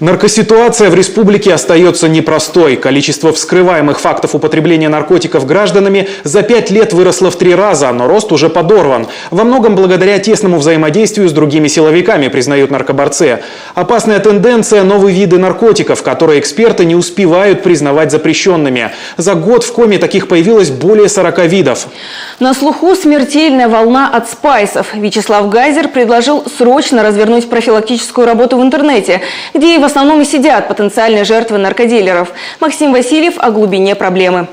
Наркоситуация в республике остается непростой. Количество вскрываемых фактов употребления наркотиков гражданами за 5 лет выросло в 3 раза, но рост уже подорван. Во многом благодаря тесному взаимодействию с другими силовиками, признают наркоборцы. Опасная тенденция – новые виды наркотиков, которые эксперты не успевают признавать запрещенными. За год в коме таких появилось более 40 видов. На слуху смертельная волна от спайсов. Вячеслав Гайзер предложил срочно развернуть профилактическую работу в интернете, где и в основном и сидят потенциальные жертвы наркодилеров. Максим Васильев о глубине проблемы.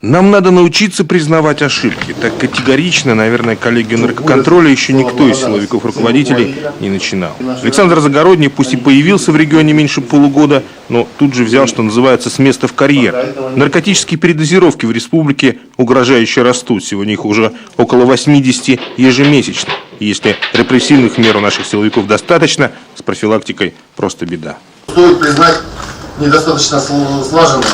Нам надо научиться признавать ошибки. Так категорично, наверное, коллегию наркоконтроля еще никто из силовиков-руководителей не начинал. Александр Загородний пусть и появился в регионе меньше полугода, но тут же взял, что называется, с места в карьер. Наркотические передозировки в республике угрожающе растут. Сегодня их уже около 80 ежемесячно. И если репрессивных мер у наших силовиков достаточно, с профилактикой просто беда. Стоит признать недостаточно слаженную,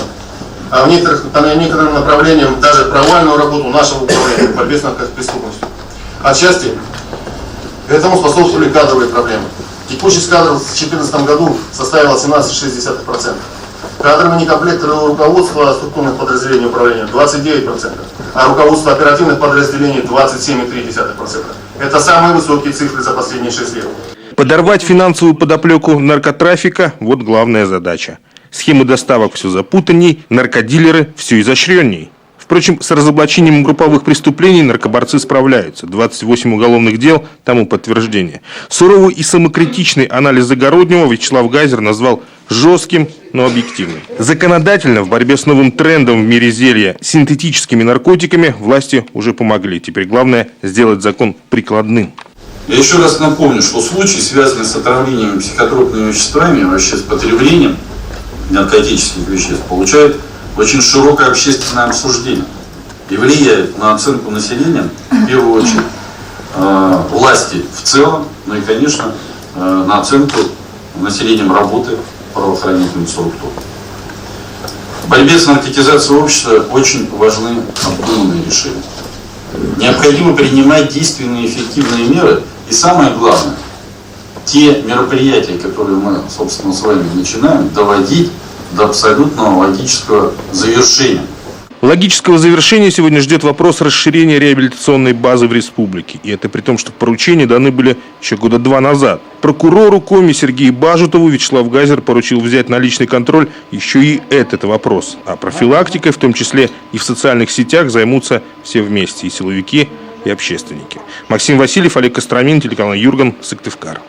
а по некоторым направлениям даже провальную работу нашего управления по борьбе с наркопреступностью. Отчасти этому способствовали кадровые проблемы. Текучесть кадров в 2014 году составила 17,6%. Кадровый некомплект руководства структурных подразделений управления 29%, а руководство оперативных подразделений 27,3%. Это самые высокие цифры за последние 6 лет. Подорвать финансовую подоплеку наркотрафика – вот главная задача. Схемы доставок все запутанней, наркодилеры все изощренней. Впрочем, с разоблачением групповых преступлений наркоборцы справляются. 28 уголовных дел тому подтверждение. Суровый и самокритичный анализ Загороднего Вячеслав Гайзер назвал жестким, но объективным. Законодательно в борьбе с новым трендом в мире зелья синтетическими наркотиками власти уже помогли. Теперь главное сделать закон прикладным. Я еще раз напомню, что случаи, связанные с отравлением психотропными веществами, вообще с потреблением наркотических веществ, получают очень широкое общественное обсуждение и влияет на оценку населения, в первую очередь, власти в целом, ну и, конечно, на оценку населением работы правоохранительных структур. В борьбе с наркотизацией общества очень важны обдуманные решения. Необходимо принимать действенные и эффективные меры, и самое главное, те мероприятия, которые мы, собственно, с вами начинаем, доводить до абсолютного логического завершения. Логического завершения сегодня ждет вопрос расширения реабилитационной базы в республике. И это при том, что поручения даны были еще года 2 назад. Прокурору Коми Сергею Бажутову Вячеслав Гайзер поручил взять на личный контроль еще и этот вопрос. А профилактикой, в том числе и в социальных сетях, займутся все вместе, и силовики, и общественники. Максим Васильев, Олег Костромин, телеканал Юрган, Сыктывкар.